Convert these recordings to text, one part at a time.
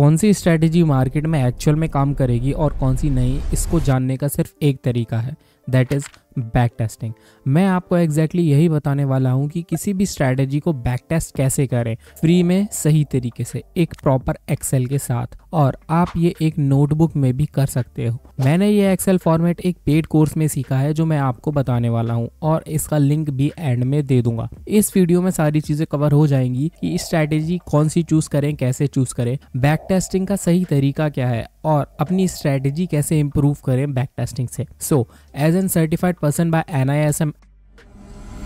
कौन सी strategy market में actual में काम करेगी और कौन सी नहीं, इसको जानने का सिर्फ एक तरीका है, दैट इज़ बैक टेस्टिंग। मैं आपको एग्जैक्टली यही बताने वाला हूँ कि किसी भी स्ट्रैटेजी को बैक टेस्ट कैसे करें फ्री में, सही तरीके से, एक प्रॉपर एक्सेल के साथ, और आप ये एक नोटबुक में भी कर सकते हो। मैंने ये एक्सेल फॉर्मेट एक पेड कोर्स में सीखा है जो मैं आपको बताने वाला हूँ, और इसका लिंक भी एंड में दे दूंगा। इस वीडियो में सारी चीजें कवर हो जाएंगी कि स्ट्रैटेजी कौन सी चूज करें, कैसे चूज करें, बैक टेस्टिंग का सही तरीका क्या है, और अपनी स्ट्रैटेजी कैसे इंप्रूव करें बैक टेस्टिंग से। So as an certified person by NISM,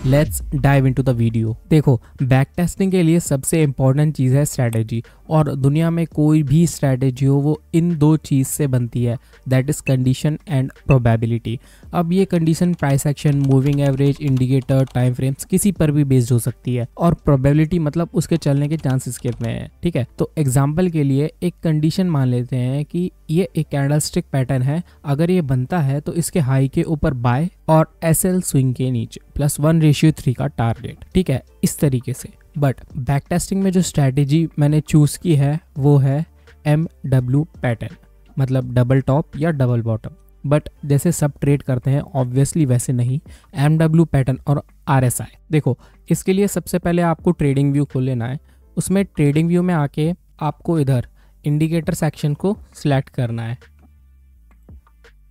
let's dive into the video. देखो, बैक टेस्टिंग के लिए सबसे इंपॉर्टेंट चीज़ है स्ट्रैटेजी, और दुनिया में कोई भी स्ट्रैटेजी हो वो इन दो चीज़ से बनती है, that is condition and probability. अब ये condition price action, moving average, indicator, time frames, किसी पर भी बेस्ड हो सकती है, और प्रोबेबिलिटी मतलब उसके चलने के चांसेस कितने हैं। ठीक है, तो एग्जाम्पल के लिए एक कंडीशन मान लेते हैं कि ये एक कैंडलस्टिक पैटर्न है, अगर ये बनता है तो इसके हाई के ऊपर बाय और SL स्विंग के नीचे +1:3 का टारगेट। ठीक है, इस तरीके से। बट बैक टेस्टिंग में जो स्ट्रैटेजी मैंने चूज की है वो है MW पैटर्न, मतलब डबल टॉप या डबल बॉटम। बट जैसे सब ट्रेड करते हैं ऑब्वियसली वैसे नहीं, MW पैटर्न और RSI। देखो, इसके लिए सबसे पहले आपको ट्रेडिंग व्यू खोल लेना है। उसमें ट्रेडिंग व्यू में आके आपको इधर इंडिकेटर सेक्शन को सिलेक्ट करना है।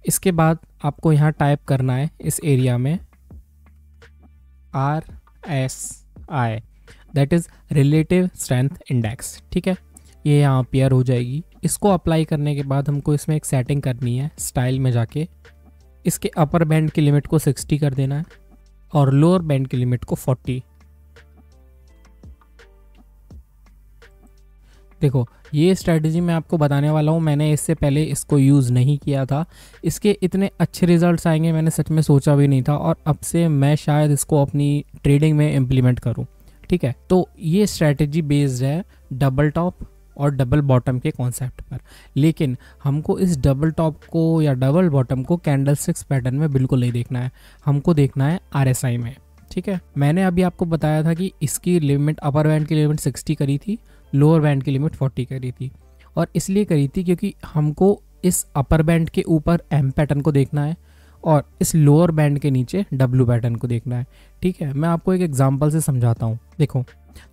इसके बाद आपको यहाँ टाइप करना है इस एरिया में RSI, that is relative strength index. ठीक है, ये यहाँ अपीयर हो जाएगी। इसको अप्लाई करने के बाद हमको इसमें एक सेटिंग करनी है, स्टाइल में जाके इसके अपर बैंड की लिमिट को 60 कर देना है और लोअर बैंड की लिमिट को 40। देखो, ये स्ट्रैटेजी मैं आपको बताने वाला हूँ, मैंने इससे पहले इसको यूज़ नहीं किया था। इसके इतने अच्छे रिजल्ट्स आएंगे मैंने सच में सोचा भी नहीं था, और अब से मैं शायद इसको अपनी ट्रेडिंग में इम्प्लीमेंट करूँ। ठीक है, तो ये स्ट्रैटेजी बेस्ड है डबल टॉप और डबल बॉटम के कॉन्सेप्ट पर, लेकिन हमको इस डबल टॉप को या डबल बॉटम को कैंडलस्टिक्स पैटर्न में बिल्कुल नहीं देखना है, हमको देखना है RSI में। ठीक है, मैंने अभी आपको बताया था कि इसकी लिमिट, अपर बैंड की लिमिट 60 करी थी, लोअर बैंड की लिमिट 40 करी थी, और इसलिए करी थी क्योंकि हमको इस अपर बैंड के ऊपर M पैटर्न को देखना है और इस लोअर बैंड के नीचे W पैटर्न को देखना है। ठीक है, मैं आपको एक एग्जांपल से समझाता हूँ। देखो,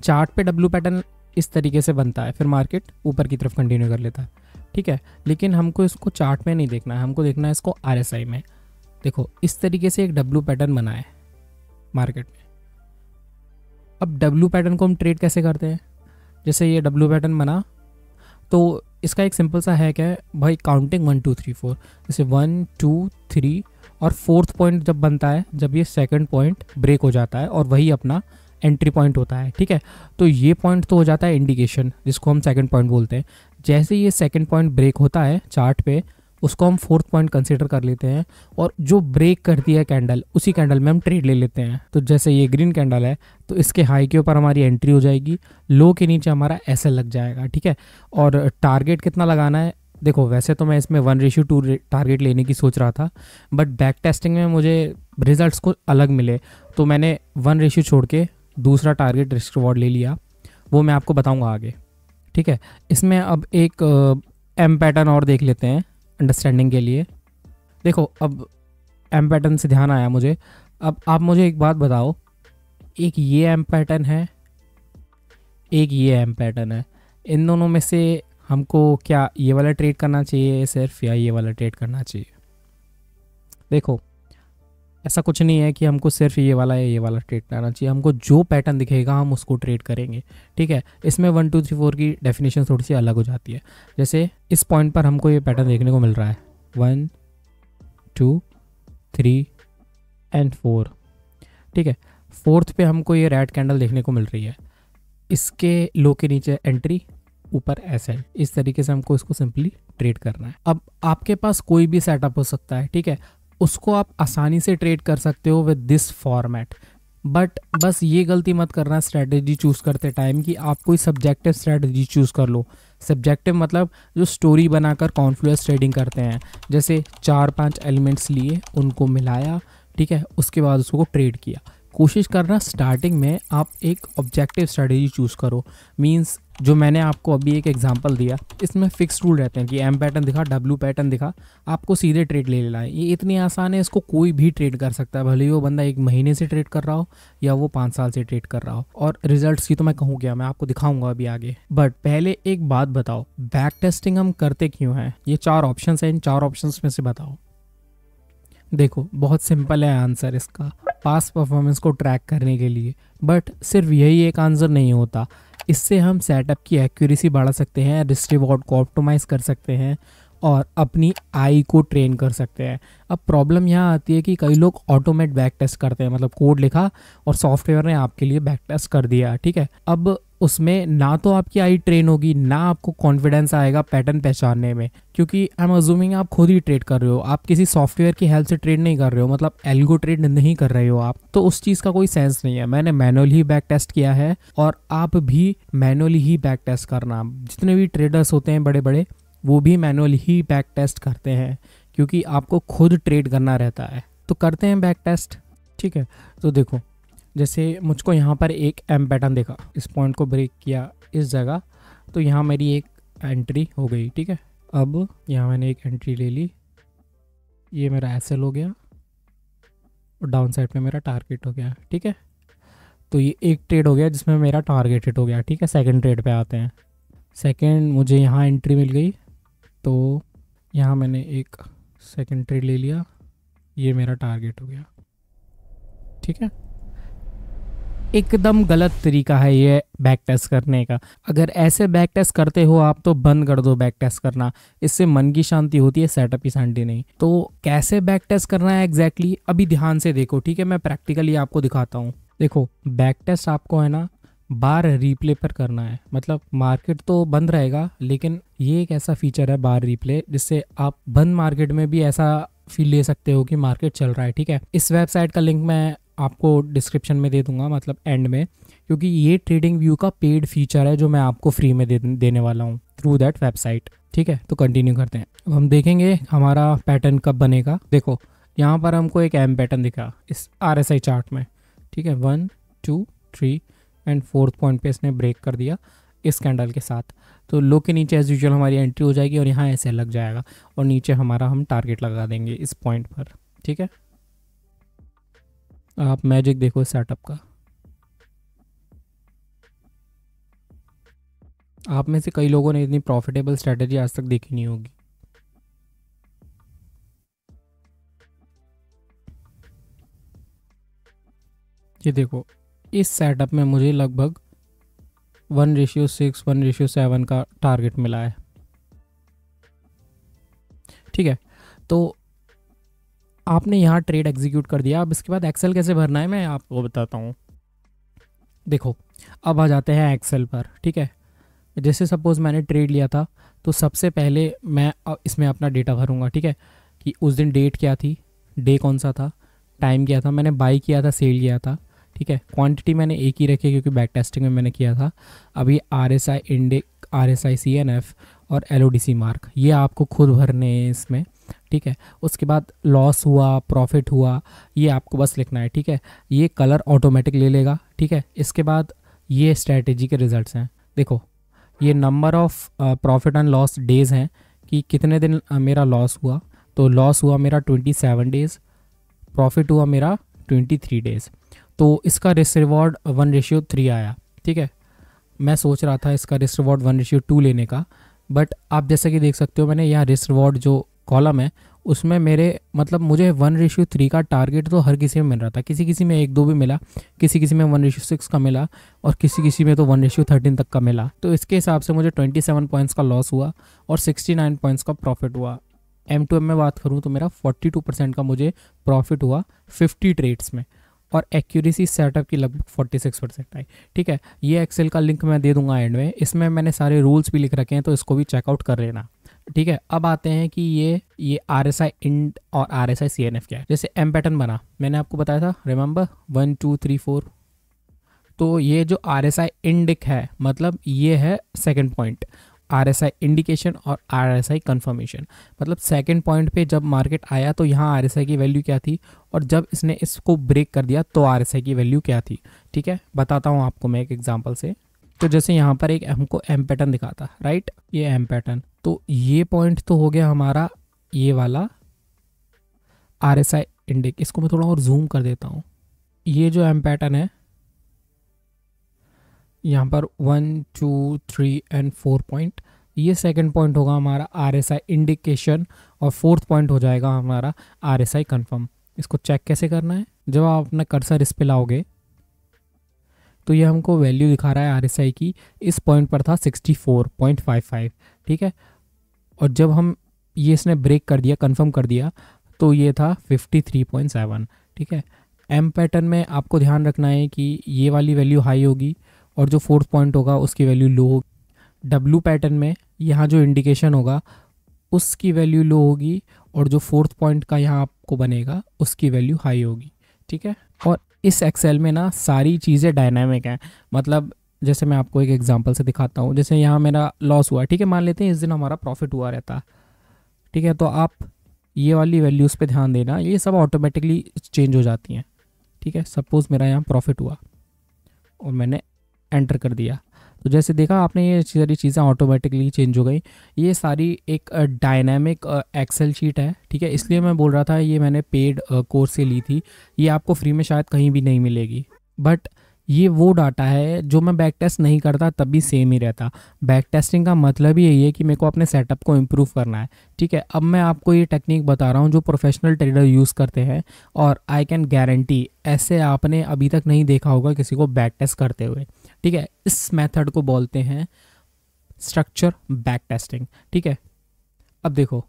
चार्ट पे W पैटर्न इस तरीके से बनता है, फिर मार्केट ऊपर की तरफ कंटिन्यू कर लेता है। ठीक है, लेकिन हमको इसको चार्ट में नहीं देखना है, हमको देखना है इसको RSI में। देखो, इस तरीके से एक W पैटर्न बना है मार्केट में। अब W पैटर्न को हम ट्रेड कैसे करते हैं? जैसे ये W पैटर्न बना तो इसका एक सिंपल सा हैक है भाई, काउंटिंग 1 2 3 4, जैसे 1 2 3 और 4th पॉइंट जब बनता है, जब ये 2nd पॉइंट ब्रेक हो जाता है और वही अपना एंट्री पॉइंट होता है। ठीक है, तो ये पॉइंट तो हो जाता है इंडिकेशन, जिसको हम 2nd पॉइंट बोलते हैं। जैसे ये 2nd पॉइंट ब्रेक होता है चार्ट पे, उसको हम 4th पॉइंट कंसीडर कर लेते हैं, और जो ब्रेक करती है कैंडल, उसी कैंडल में हम ट्रेड ले लेते हैं। तो जैसे ये ग्रीन कैंडल है तो इसके हाई के ऊपर हमारी एंट्री हो जाएगी, लो के नीचे हमारा SL लग जाएगा। ठीक है, और टारगेट कितना लगाना है? देखो, वैसे तो मैं इसमें 1:2 टारगेट लेने की सोच रहा था, बट बैक टेस्टिंग में मुझे रिजल्ट्स को अलग मिले, तो मैंने 1 छोड़ के दूसरा टारगेट रिस्क रिवॉर्ड ले लिया, वो मैं आपको बताऊँगा आगे। ठीक है, इसमें अब एक M पैटर्न और देख लेते हैं अंडरस्टैंडिंग के लिए। देखो, अब M पैटर्न से ध्यान आया मुझे। अब आप मुझे एक बात बताओ, एक ये M पैटर्न है, एक ये M पैटर्न है, इन दोनों में से हमको क्या ये वाला ट्रेड करना चाहिए सिर्फ, या ये वाला ट्रेड करना चाहिए? देखो, ऐसा कुछ नहीं है कि हमको सिर्फ ये वाला या ये वाला ट्रेड करना चाहिए, हमको जो पैटर्न दिखेगा हम उसको ट्रेड करेंगे। ठीक है, इसमें 1 2 3 4 की डेफिनेशन थोड़ी सी अलग हो जाती है। जैसे इस पॉइंट पर हमको ये पैटर्न देखने को मिल रहा है 1 2 3 एंड 4। ठीक है, 4th पे हमको ये रेड कैंडल देखने को मिल रही है, इसके लो के नीचे एंट्री, ऊपर SL। इस तरीके से हमको इसको सिंपली ट्रेड करना है। अब आपके पास कोई भी सेटअप हो सकता है, ठीक है, उसको आप आसानी से ट्रेड कर सकते हो विद दिस फॉर्मेट, बट बस ये गलती मत करना स्ट्रैटेजी चूज़ करते टाइम कि आप कोई सब्जेक्टिव स्ट्रैटेजी चूज़ कर लो। सब्जेक्टिव मतलब जो स्टोरी बनाकर कॉन्फ्लुएंस ट्रेडिंग करते हैं, जैसे 4-5 एलिमेंट्स लिए, उनको मिलाया, ठीक है, उसके बाद उसको ट्रेड किया। कोशिश करना स्टार्टिंग में आप एक ऑब्जेक्टिव स्ट्रेटेजी चूज़ करो। मींस जो मैंने आपको अभी एक एग्जांपल दिया, इसमें फिक्स रूल रहते हैं कि एम पैटर्न दिखा, डब्ल्यू पैटर्न दिखा, आपको सीधे ट्रेड ले लेना है। ये इतनी आसान है, इसको कोई भी ट्रेड कर सकता है, भले ही वो बंदा 1 महीने से ट्रेड कर रहा हो या वो 5 साल से ट्रेड कर रहा हो। और रिजल्ट्स की तो मैं कहूँ क्या, मैं आपको दिखाऊंगा अभी आगे। बट पहले एक बात बताओ, बैक टेस्टिंग हम करते क्यों हैं? ये 4 ऑप्शन है, इन 4 ऑप्शन में से बताओ। देखो बहुत सिंपल है आंसर इसका, पास्ट परफॉर्मेंस को ट्रैक करने के लिए। बट सिर्फ यही एक आंसर नहीं होता, इससे हम सेटअप की एक्यूरेसी बढ़ा सकते हैं, रिस्क रिवॉर्ड को ऑप्टिमाइज कर सकते हैं और अपनी आई को ट्रेन कर सकते हैं। अब प्रॉब्लम यहाँ आती है कि कई लोग ऑटोमेट बैक टेस्ट करते हैं, मतलब कोड लिखा और सॉफ्टवेयर ने आपके लिए बैक टेस्ट कर दिया, ठीक है। अब उसमें ना तो आपकी आई ट्रेन होगी, ना आपको कॉन्फिडेंस आएगा पैटर्न पहचानने में, क्योंकि आई एम अज्यूमिंग आप खुद ही ट्रेड कर रहे हो, आप किसी सॉफ्टवेयर की हेल्प से ट्रेड नहीं कर रहे हो, मतलब एल्गो ट्रेड नहीं कर रहे हो आप, तो उस चीज़ का कोई सेंस नहीं है। मैंने मैनुअली ही बैक टेस्ट किया है और आप भी मैनुअली ही बैक टेस्ट करना। जितने भी ट्रेडर्स होते हैं बड़े बड़े, वो भी मैनुअली ही बैक टेस्ट करते हैं, क्योंकि आपको खुद ट्रेड करना रहता है। तो करते हैं बैक टेस्ट, ठीक है। तो देखो, जैसे मुझको यहाँ पर एक एम पैटर्न देखा, इस पॉइंट को ब्रेक किया इस जगह, तो यहाँ मेरी एक एंट्री हो गई, ठीक है। अब यहाँ मैंने एक एंट्री ले ली, ये मेरा एसएल हो गया और डाउन साइड पे मेरा टारगेट हो गया, ठीक है। तो ये एक ट्रेड हो गया जिसमें मेरा टारगेट हिट हो गया, ठीक है। सेकंड ट्रेड पे आते हैं। सेकंड, मुझे यहाँ एंट्री मिल गई, तो यहाँ मैंने एक सेकंड ट्रेड ले लिया, ये मेरा टारगेट हो गया, ठीक है। एकदम गलत तरीका है ये बैक टेस्ट करने का। अगर ऐसे बैक टेस्ट करते हो आप, तो बंद कर दो बैक टेस्ट करना, इससे मन की शांति होती है, सेटअप की शांति नहीं। तो कैसे बैक टेस्ट करना है एग्जैक्टली, अभी ध्यान से देखो, ठीक है। मैं प्रैक्टिकली आपको दिखाता हूँ। देखो, बैक टेस्ट आपको है ना बार रिप्ले पर करना है, मतलब मार्केट तो बंद रहेगा, लेकिन ये एक ऐसा फीचर है बार रिप्ले, जिससे आप बंद मार्केट में भी ऐसा फील ले सकते हो कि मार्केट चल रहा है, ठीक है। इस वेबसाइट का लिंक मैं आपको डिस्क्रिप्शन में दे दूंगा, मतलब एंड में, क्योंकि ये ट्रेडिंग व्यू का पेड फीचर है जो मैं आपको फ्री में देने वाला हूँ थ्रू दैट वेबसाइट, ठीक है। तो कंटिन्यू करते हैं। अब हम देखेंगे हमारा पैटर्न कब बनेगा। देखो, यहाँ पर हमको एक एम पैटर्न दिखा इस RSI चार्ट में, ठीक है। 1 2 3 एंड 4th पॉइंट पे इसने ब्रेक कर दिया इस कैंडल के साथ, तो लो के नीचे एज यूजुअल हमारी एंट्री हो जाएगी और यहाँ ऐसे लग जाएगा और नीचे हमारा हम टारगेट लगा देंगे इस पॉइंट पर, ठीक है। आप मैजिक देखो सेटअप का। आप में से कई लोगों ने इतनी प्रॉफिटेबल स्ट्रेटेजी आज तक देखी नहीं होगी। ये देखो, इस सेटअप में मुझे लगभग 1:6 1:7 का टारगेट मिला है, ठीक है। तो आपने यहाँ ट्रेड एग्जीक्यूट कर दिया। अब इसके बाद एक्सेल कैसे भरना है मैं आपको बताता हूँ। देखो, अब आ जाते हैं एक्सेल पर, ठीक है। जैसे सपोज मैंने ट्रेड लिया था, तो सबसे पहले मैं इसमें अपना डेटा भरूंगा, ठीक है, कि उस दिन डेट क्या थी, डे कौन सा था, टाइम क्या था, मैंने बाई किया था, सेल किया था, ठीक है। क्वांटिटी मैंने एक ही रखी क्योंकि बैक टेस्टिंग में मैंने किया था। अभी RSI इंडेक्स, RSI CNF और LODC मार्क, ये आपको खुद भरने हैं इसमें, ठीक है। उसके बाद लॉस हुआ, प्रॉफिट हुआ, ये आपको बस लिखना है, ठीक है। ये कलर ऑटोमेटिक ले लेगा, ठीक है। इसके बाद ये स्ट्रैटेजी के रिजल्ट्स हैं। देखो, ये number of profit and loss days हैं कि कितने दिन मेरा लॉस हुआ, तो लॉस हुआ मेरा 27 डेज, प्रॉफिट हुआ मेरा 23 डेज। तो इसका रिस्क रिवॉर्ड 1:3 आया, ठीक है। मैं सोच रहा था इसका रिस्क रिवॉर्ड 1:2 लेने का, बट आप जैसे कि देख सकते हो, मैंने यहाँ रिस्क रिवॉर्ड जो कॉलम है उसमें मेरे मतलब मुझे 1:3 का टारगेट तो हर किसी में मिल रहा था, किसी किसी में 1-2 भी मिला, किसी किसी में 1:6 का मिला और किसी किसी में तो 1:13 तक का मिला। तो इसके हिसाब से मुझे 27 पॉइंट्स का लॉस हुआ और 69 पॉइंट्स का प्रॉफिट हुआ। M2M में बात करूँ तो मेरा 42% का मुझे प्रॉफिट हुआ 50 ट्रेड्स में, और एक्यूरेसी सेटअप की लगभग 46% आई, ठीक है। ये एक्सेल का लिंक मैं दे दूंगा एंड में, इसमें मैंने सारे रूल्स भी लिख रखे हैं, तो इसको भी चेकआउट कर लेना, ठीक है। अब आते हैं कि ये RSI इंड और RSI CNF क्या है। जैसे एम पैटर्न बना, मैंने आपको बताया था, रिमेंबर 1 2 3 4। तो ये जो RSI इंडिक है, मतलब ये है सेकंड पॉइंट, RSI इंडिकेशन और RSI कंफर्मेशन। मतलब सेकंड पॉइंट पे जब मार्केट आया तो यहाँ RSI की वैल्यू क्या थी, और जब इसने इसको ब्रेक कर दिया तो RSI की वैल्यू क्या थी। ठीक है, बताता हूँ आपको मैं एक एग्जांपल से। तो जैसे यहाँ पर एक हमको एम पैटर्न दिखाता, राइट, ये एम पैटर्न, तो ये पॉइंट तो हो गया हमारा ये वाला RSI इंडिक। इसको मैं थोड़ा और जूम कर देता हूँ। ये जो एम पैटर्न है यहाँ पर 1 2 3 एंड 4 पॉइंट, ये सेकंड पॉइंट होगा हमारा RSI इंडिकेशन, और फोर्थ पॉइंट हो जाएगा हमारा RSI कंफर्म। इसको चेक कैसे करना है, जब आप अपना कर्सर इस पे लाओगे तो ये हमको वैल्यू दिखा रहा है RSI की, इस पॉइंट पर था 64.55। ठीक है, और जब हम ये इसने ब्रेक कर दिया, कंफर्म कर दिया, तो ये था 53.7। ठीक है, एम पैटर्न में आपको ध्यान रखना है कि ये वाली वैल्यू हाई होगी और जो फोर्थ पॉइंट होगा उसकी वैल्यू लो होगी। डब्ल्यू पैटर्न में यहाँ जो इंडिकेशन होगा उसकी वैल्यू लो होगी, और जो फोर्थ पॉइंट का यहाँ आपको बनेगा उसकी वैल्यू हाई होगी। ठीक है, और इस एक्सेल में ना सारी चीज़ें डायनामिक हैं। मतलब जैसे मैं आपको एक एग्जांपल से दिखाता हूँ, जैसे यहाँ मेरा लॉस हुआ, ठीक है, मान लेते हैं इस दिन हमारा प्रॉफिट हुआ रहता। ठीक है, तो आप ये वाली वैल्यूज़ पे ध्यान देना, ये सब ऑटोमेटिकली चेंज हो जाती हैं। ठीक है, सपोज़ मेरा यहाँ प्रॉफिट हुआ और मैंने एंटर कर दिया, तो जैसे देखा आपने ये सारी चीज़ें ऑटोमेटिकली चेंज हो गई। ये सारी एक डायनामिक एक्सेल शीट है। ठीक है, इसलिए मैं बोल रहा था ये मैंने पेड कोर्स से ली थी, ये आपको फ्री में शायद कहीं भी नहीं मिलेगी। बट ये वो डाटा है जो मैं बैक टेस्ट नहीं करता तब भी सेम ही रहता। बैक टेस्टिंग का मतलब ही यही है कि मेरे को अपने सेटअप को इम्प्रूव करना है। ठीक है, अब मैं आपको ये टेक्निक बता रहा हूँ जो प्रोफेशनल ट्रेडर यूज़ करते हैं, और आई कैन गारंटी ऐसे आपने अभी तक नहीं देखा होगा किसी को बैक टेस्ट करते हुए। ठीक है, इस मेथड को बोलते हैं स्ट्रक्चर बैक टेस्टिंग। ठीक है, अब देखो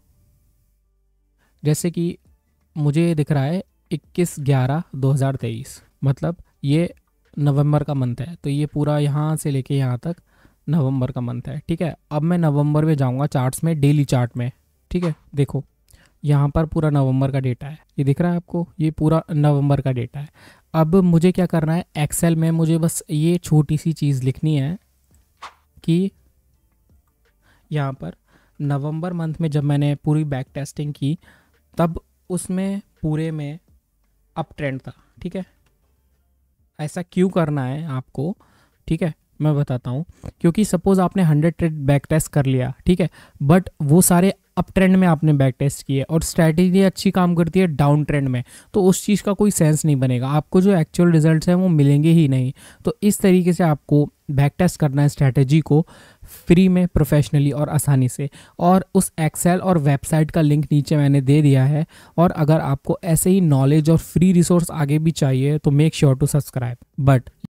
जैसे कि मुझे दिख रहा है 21/11/2023, मतलब ये नवंबर का मंथ है, तो ये पूरा यहाँ से लेके यहाँ तक नवंबर का मंथ है। ठीक है, अब मैं नवंबर में जाऊँगा चार्ट्स में, डेली चार्ट में। ठीक है, देखो यहाँ पर पूरा नवंबर का डेटा है, ये दिख रहा है आपको, ये पूरा नवंबर का डेटा है। अब मुझे क्या करना है, एक्सेल में मुझे बस ये छोटी सी चीज़ लिखनी है कि यहाँ पर नवंबर मंथ में जब मैंने पूरी बैक टेस्टिंग की तब उसमें पूरे में अप ट्रेंड था। ठीक है, ऐसा क्यों करना है आपको, ठीक है, मैं बताता हूँ। क्योंकि सपोज आपने 100 ट्रेड बैक टेस्ट कर लिया, ठीक है, बट वो सारे अप ट्रेंड में आपने बैक टेस्ट किए और स्ट्रैटेजी अच्छी काम करती है डाउन ट्रेंड में, तो उस चीज़ का कोई सेंस नहीं बनेगा, आपको जो एक्चुअल रिजल्ट्स हैं वो मिलेंगे ही नहीं। तो इस तरीके से आपको बैक टेस्ट करना है स्ट्रैटेजी को फ्री में, प्रोफेशनली और आसानी से। और उस एक्सेल और वेबसाइट का लिंक नीचे मैंने दे दिया है। और अगर आपको ऐसे ही नॉलेज और फ्री रिसोर्स आगे भी चाहिए तो make sure to subscribe. But